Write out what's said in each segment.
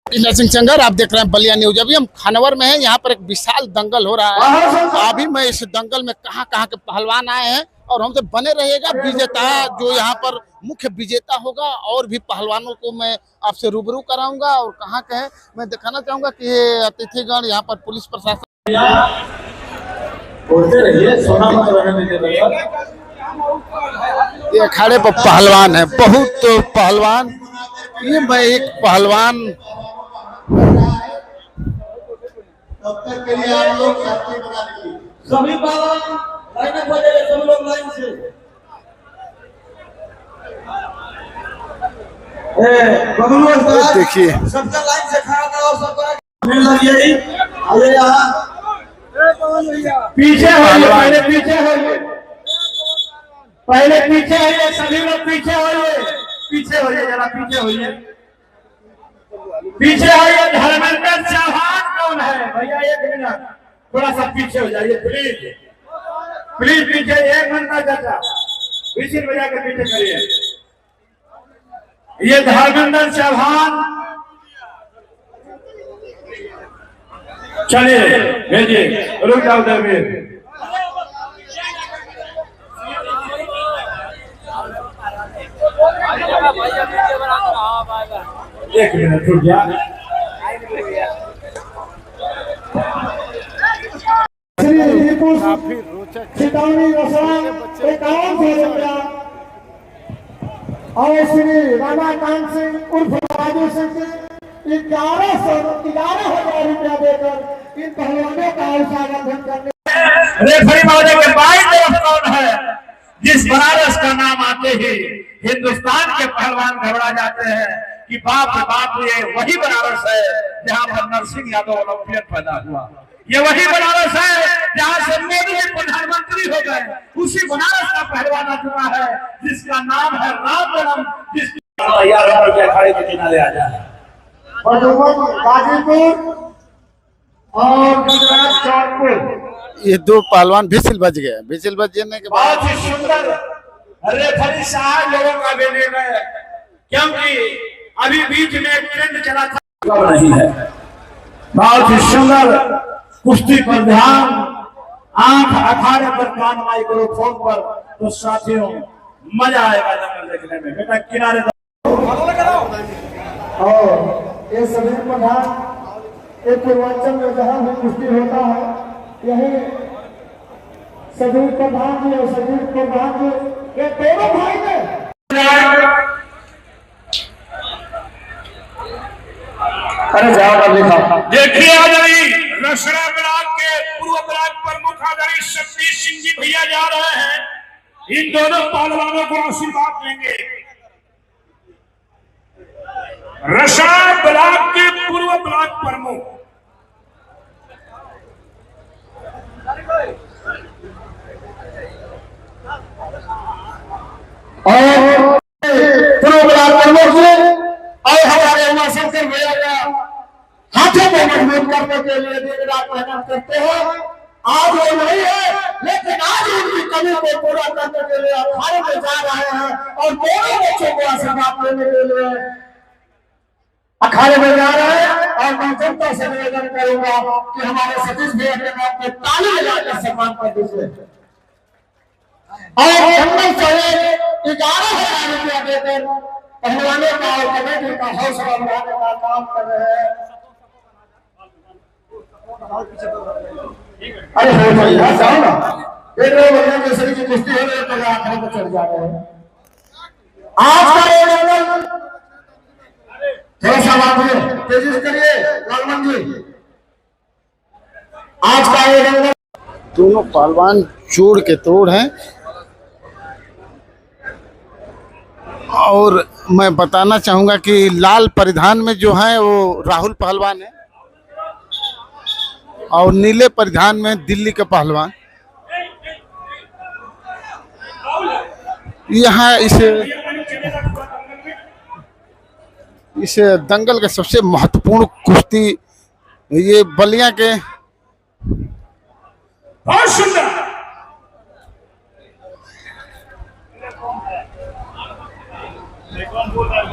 सिंह चंगर, आप देख रहे हैं बलिया न्यूज। अभी हम खानवर में हैं, यहाँ पर एक विशाल दंगल हो रहा है। अभी मैं इस दंगल में कहाँ के पहलवान आए हैं और हमसे बने रहिएगा। विजेता जो यहाँ पर मुख्य विजेता होगा और भी पहलवानों को मैं आपसे रूबरू कराऊंगा। और कहाँ के हैं मैं दिखाना चाहूंगा कि ये अतिथिगण, यहाँ पर पुलिस प्रशासन, ये अखाड़े पर पहलवान है, बहुत पहलवान। ये मैं एक पहलवान, तब तक के लिए आप लोग साथी बना लीजिए। सभी पहलवान लाइन में हो जाइए, सभी लोग लाइन से। देखिए सबका लाइन से खड़ा करो, सबका मिल रही है। आइए यहाँ पीछे होइए, पहले पीछे होइए, पहले पीछे होइए, सभी लोग पीछे होइए, पीछे होइए, जरा पीछे होइए, पीछे होइए। धर्मेंद्र चौहान कौन है भैया? एक मिनट, थोड़ा सा पीछे हो जाइए प्लीज, प्लीज पीछे। एक मिनट चाचा, पीछे भैया के पीछे करिए। ये धर्मेंद्र चौहान, चलिए भेजिए, रुक जाओ देवीर। एक मिनट रुक जा। काफी रोचक और श्री रामाकांत सिंह उर्फ राजू सिंह 11,000 रुपया देकर इन पहलवानों का स्वागत करने। रेफरी महोदय के बाईं तरफ कौन है? जिस बनारस का नाम आते ही हिंदुस्तान के पहलवान घबरा जाते हैं कि बाप रे बाप, ये वही बनारस है जहां पर नरसिंह यादव ओलंपियन पैदा हुआ। ये वही बनारस है जहां से मोदी जी प्रधानमंत्री हो गए। उसी बनारस का पहलवान आ चुका है जिसका नाम है रामबलम, जिसकी तैयार होकर के अखाड़े के किनारे आ जाए। गाजीपुर और गुजरात जौनपुर, ये दो पहलवान भिसिल बज गए। भिसिल बजने के बाद बहुत ही सुंदर रेफरी साहब लोगों का भी निर्णय, क्योंकि अभी बीच में एक ट्रेंड चला था नहीं है। बहुत ही सुंदर कुश्ती पर ध्यान, आंख अखाड़े पर, कान माइक्रोफोन पर, तो साथियों मजा आएगा दंगल देखने में। बेटा किनारे और ये सभी प्रधान एक पूर्वांचल में जहाँ भी कुश्ती होता है, यही सभी प्रधान जी और सभी प्रधान जी ये दोनों भाई ने अरे जाओ लिखा। देखिए आदरणीय रसड़ा ब्लॉक के पूर्व ब्लॉक प्रमुख आदरणीय शक्ति सिंह जी भैया जा रहे हैं। इन दोनों पहलवानों को आशीर्वाद देंगे। रसड़ा ब्लॉक के पूर्व ब्लॉक प्रमुख और पूर्व ब्लॉक प्रमुख जी और हमारे उमाशंकर भैया का हाथों को मजबूत करने के लिए दिन रात मेहनत करते हैं। आज वो नहीं है, लेकिन आज उनकी कमी को पूरा करने के लिए अखाड़े में जा रहे हैं और दोनों बच्चों को आशीर्वाद देने के लिए अखाड़े में जा रहे हैं। और मैं जनता से निवेदन करूंगा कि हमारे सतीश भैया के नाम पे ताली बजाकर सम्मान कर दीजिए। और जंगल से 11,000 रुपया देकर पहलवानों का और कमेटी का हौसला बढ़ाने का काम कर रहे हैं। अरे हो भैया जाओ ना, देख रहे हो भैया केसरी की कुश्ती हो रही है, तो आंखों पर चढ़ जा रहे हैं। आज का ये दंगल थोड़ा सा बात तेजी से करिए लालमन जी। आज का ये दंगल दोनों पहलवान जोड़ के तोड़ हैं। और मैं बताना चाहूंगा कि लाल परिधान में जो है वो राहुल पहलवान है और नीले परिधान में दिल्ली के पहलवान। यहाँ इस दंगल के सबसे महत्वपूर्ण कुश्ती ये बलिया के बहुत सुंदर कौन बोल रहा है?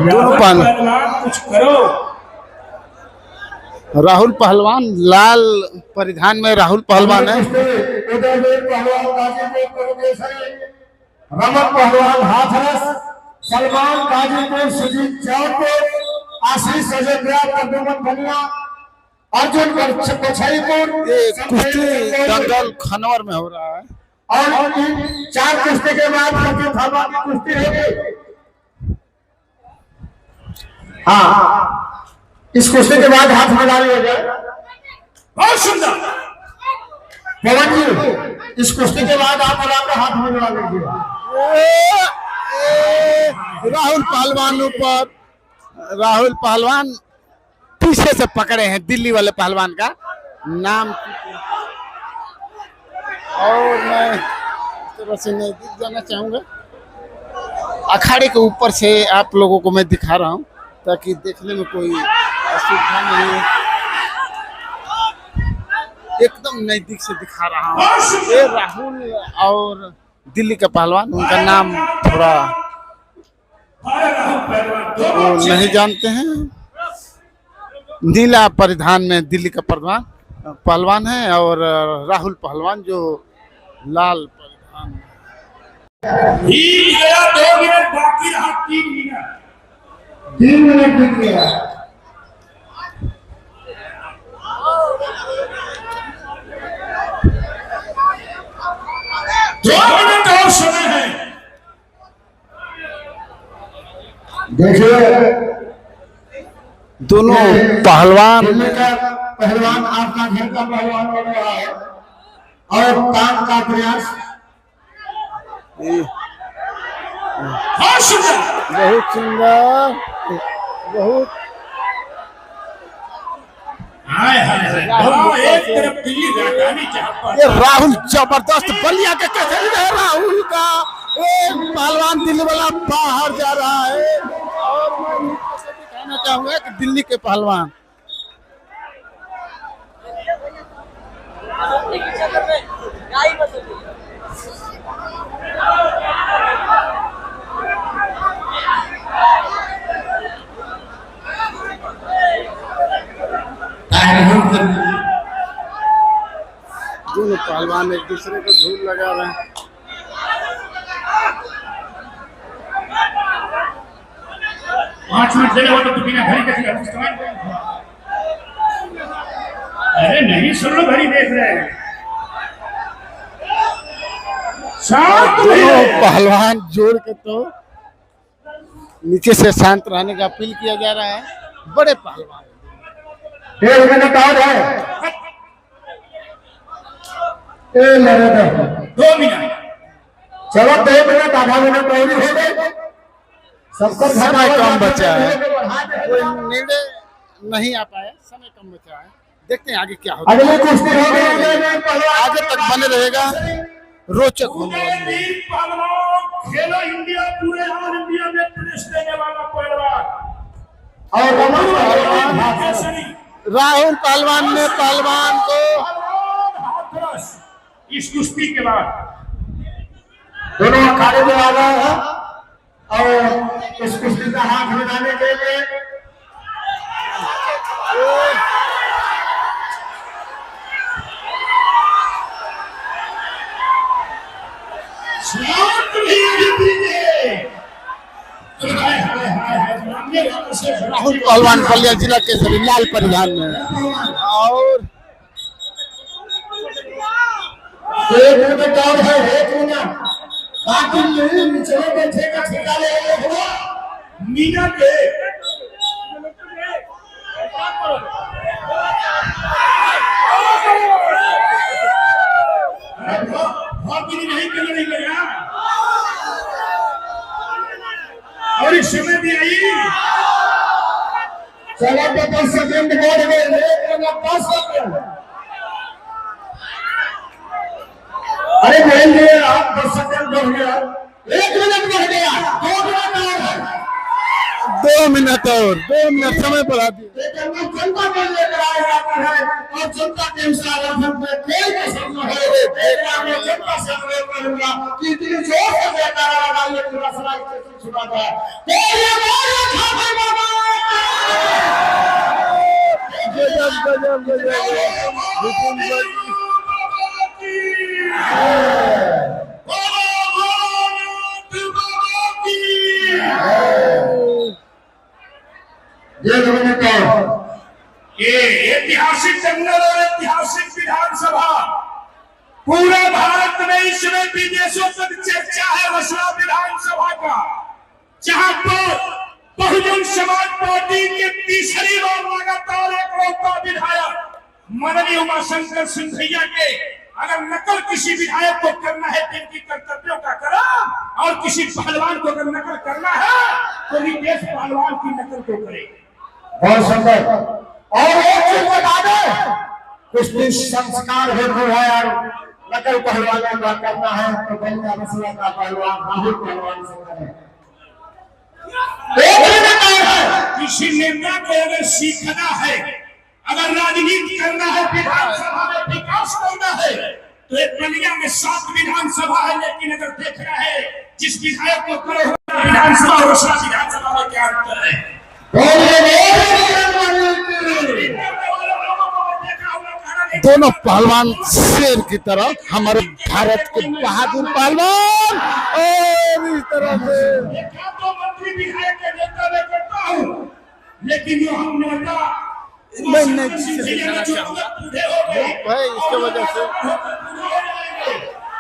दोनों पहलवान कुछ करो। राहुल पहलवान लाल परिधान में राहुल पहलवान है। उदयवीर पहलवान गाजीपुर केसरी, रमन पहलवान हाथरस, सलमान गाजीपुर, सुजीत चौधरी, आशीष सजोदरा, प्रद्युमन बनिया, अर्जुन कछईपुर। ये कुश्ती दंगल खनवर में हो रहा है। और इन 4 कुश्ती के बाद प्रतिभागा की कुश्ती होगी। हाँ, इस कुश्ती के बाद हाथ मिलानी हो जाए। बहुत सुंदर। पवन जी, इस कुश्ती के बाद आप मिलाकर हाथ मिला लीजिए। राहुल पहलवान ऊपर, राहुल पहलवान पीछे से पकड़े हैं दिल्ली वाले पहलवान का नाम। और मैं इस तरह से नजदीक जाना चाहूंगा। अखाड़े के ऊपर से आप लोगों को मैं दिखा रहा हूं ताकि देखने में कोई असुविधा नहीं है। एकदम नजदीक से दिखा रहा हूं। ये राहुल और दिल्ली का पहलवान, उनका नाम थोड़ा वो नहीं जानते हैं। नीला परिधान में दिल्ली का पहलवान है और राहुल पहलवान जो लाल परिधान में। ठीक गया, 2 मिनट बाकी रहा, 3 मिनट। 3 मिनट बीत गया। और समय है। देखिए, दोनों पहलवान पहलवान आपका घर का पहलवान बन रहा है और काम का प्रयास। बहुत सुंदर। बहुत सुंदर, बहुत हाय हाय हाय, एक तरफ दिल्ली राजधानी जहां ये राहुल जबरदस्त बलिया के कैसे है राहुल का। पहलवान दिल्ली वाला बाहर जा रहा है और मैं नीचे से दिखाना चाहूंगा कि दिल्ली के पहलवान दोनों पहलवान एक दूसरे को धूल लगा रहे हैं। पांच मिनट देने हो तो बिना घड़ी के इस्तेमाल करें। अरे नहीं, सुन लो, घड़ी देख रहे हैं। दोनों पहलवान जोड़ के तो नीचे से शांत रहने का अपील किया जा रहा है। बड़े पहलवान 1 मिनट और है। 2 मिनट। चलो 2 मिनट, आधा मिनट और हो गए। सबका समय कम बचा है, कोई निर्णय नहीं आ पाया, समय कम बचा है। देखते हैं आगे क्या होगा। अगली कुश्ती हो गई, आगे तक बने रहेगा, रोचक होने वाली है। पहलवान खेलो इंडिया, पूरे ऑल इंडिया में प्रदेश देने वाला पहलवान और राहुल पहलवान ने पहलवान को हाथरस इस कुश्ती के बाद दोनों अखाड़े में आ गए हैं और इस कुश्ती का हाथ मिलाने के लिए राहुल पहलवान बलिया जिला के सभी लाल परिधान में और 1 मिनट और है। 1 मिनट बाकी नहीं, नीचे बैठे का ठेका ले मिनट नहीं करेगा और इस समय भी आई। चलो 10 सेकंड बढ़ गए। 1 मिनट 10 सेकंड। अरे बोल दिए आप, 10 सेकंड बढ़ गया। 1 मिनट बढ़ गया। 2 मिनट और है। 2 मिनट और 2 मिनट समय बढ़ा दिए। जनता को लेकर आया जाता है और जनता के अनुसार खेल का सामना है। मैं जनता से अनुरोध करूंगा कि इतनी जोर से जयकारा लगाइए कि रसना स्टेशन सुना जाए। बोलिए बोलिए ठाकुर बाबा गजब गजब गजब विपुल भाई ये ऐतिहासिक जंगल और ऐतिहासिक विधानसभा पूरे भारत में इसमें विदेशों तक चर्चा है। रसना विधानसभा का, जहां पर बहुजन समाज पार्टी के तीसरी बार लगातार एकलौता विधायक माननीय उमाशंकर सिंधिया के अगर नकल किसी विधायक को करना है तो इनकी कर्तव्यों का करो, और किसी पहलवान को अगर नकल करना है तो रितेश पहलवान की नकल को करे। बहुत सुंदर। और एक चीज बता दे, कुश्ती संस्कार है और नकल पहलवानों का करना है तो बलिया रसना का पहलवान राहुल पहलवान से करें। किसी नेता को अगर सीखना है, अगर राजनीति करना है, विधानसभा में विकास करना है, तो एक बलिया में 7 विधानसभा है, लेकिन अगर देखना है जिस विधायक को करो विधानसभा और रसना विधानसभा में क्या अंतर है। दोनों पहलवान शेर की तरह, हमारे भारत के बहादुर पहलवान, और इस तरह से तो मंत्री विधायक के नेता मैं करता हूँ, लेकिन जो हम नेता मैं नहीं दिखाना चाहूंगा भाई, इसके वजह से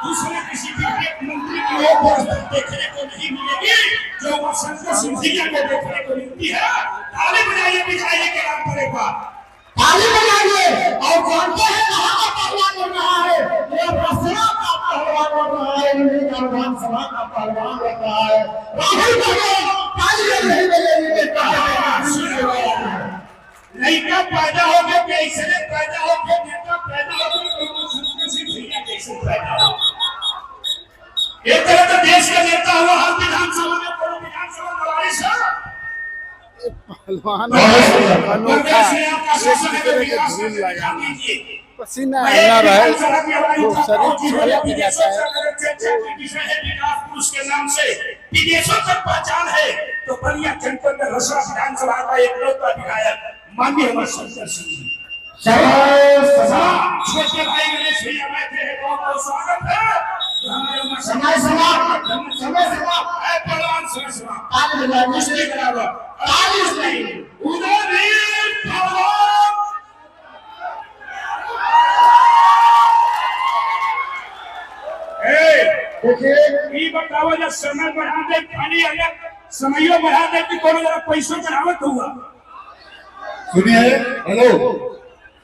दूसरे किसी विधायक मंत्री की वो देखने को नहीं मिलेगी जो उमाशंकर सिंधिया को देखने को मिलती है। ताली बजाइए विधायक के नाम पर एक बार ताली बजाइए। और जानते हैं कहाँ का पहलवान बन रहा है? ये रसना का पहलवान बन रहा है, विधानसभा का पहलवान बन रहा है राहुल पहलवान। ताली नहीं बजाइए। लड़का पैदा हो गया, कैसे पैदा हो गया, नेता पैदा हो गया, उमाशंकर सिंधिया कैसे पैदा हो। एक तरह का देश का नेता हुआ, हर विधानसभा में कोई विधानसभा लड़ाई से पहलवान अनोखा एक दूसरे के धूल लगा, पसीना न रहे तो शरीर छोड़ा भी जाता है। पुरुष के नाम से विदेशों तक पहचान है, तो बलिया जनपद में रसना विधानसभा का एकलौता विधायक माननीय उमाशंकर सिंह। छोटे भाई गणेश भैया बैठे हैं, बहुत बहुत स्वागत है। समय पहलवान समय ताली बजाइए। उसके बराबर तालीस नहीं, उदयवीर पहलवान। देखिए ये बताओ, जब समय बढ़ा दे, खाली अगर समयो बढ़ा दे कि कोनो जरा पैसों बढ़ावत हुआ। सुनिए, हेलो,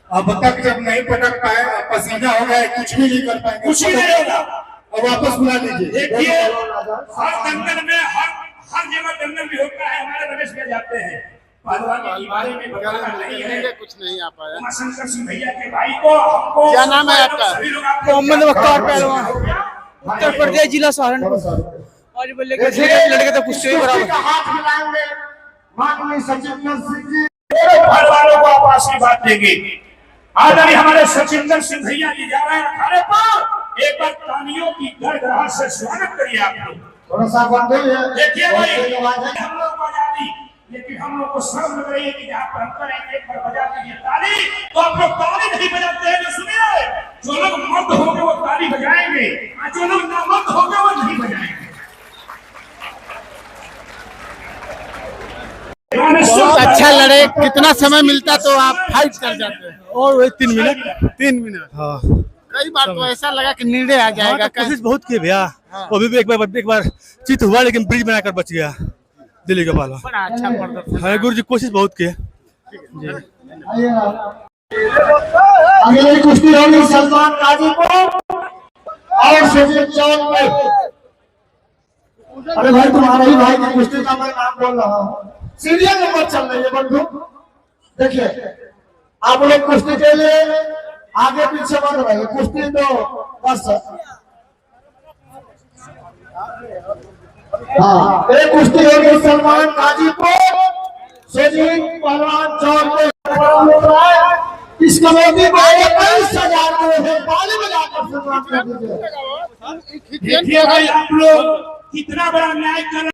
अब तक जब नहीं पटक पाए, पसीना हो गया, कुछ भी नहीं कर पाएंगे, कुछ भी नहीं होगा। अब वापस बुला लीजिए। देखिए, हर दंगल में हर जगह दंगल भी होता है, हमारे रमेश में जाते हैं। पहलवान के बारे में बताना नहीं है, कुछ नहीं आ पाया। उमाशंकर सिंह भैया के भाई को हमको क्या नाम है आपका? मोहम्मद बख्तार पहलवान, उत्तर प्रदेश जिला सहारनपुर। और बोले कि लड़के तो कुछ ही बराबर। हाथ मिलाएंगे माननीय सचिंदर सिंह जी। पहलवानों को आप आशीर्वाद देंगे। आज अभी हमारे सचिंदर सिंह भैया जी जा रहे हैं अखाड़े पर, एक बार तालियों की गड़गड़ाहट से स्वागत करिए आप लोग। थोड़ा सा बंद है। देखिए भाई, हम लोग को आजादी, लेकिन हम लोग को शर्म लग रही है कि जहाँ पर हम करेंगे एक बार बजा दीजिए ताली, तो आप लोग ताली नहीं बजाते हैं। सुनिए, जो लोग मर्द होंगे वो ताली बजाएंगे, और जो लोग नामर्द होंगे वो नहीं बजाएंगे। बहुत अच्छा लड़े, कितना समय मिलता तो आप फाइट कर जाते हैं। और वही 3 मिनट। 3 मिनट। हाँ, कई बार तो ऐसा लगा कि निर्णय आ जाएगा। कोशिश बहुत की भैया, वो भी एक बार चित हुआ, लेकिन ब्रिज बनाकर बच गया दिल्ली का पाला। बड़ा अच्छा प्रदर्शन। हाँ गुरु जी, कोशिश बहुत की। अगली कुश्ती होगी सलमान गाजीपुर और सुजीत चौक में। अरे भाई, तुम्हारे ही भाई की कुश्ती का मैं नाम बोल रहा हूँ। सीरियल नंबर चल रही है बंधु। देखिए, आप लोग कुश्ती के लिए आगे पीछे बढ़ रहे हैं। कुश्ती तो बस हाँ, एक कुश्ती होगी सलमान गाजीपुर, सुजीत पहलवान चौक में। इस कमेटी को 21,000 रुपए ताली बजाकर सम्मान कर दीजिए। देखिए भाई, आप लोग कितना बड़ा न्याय कर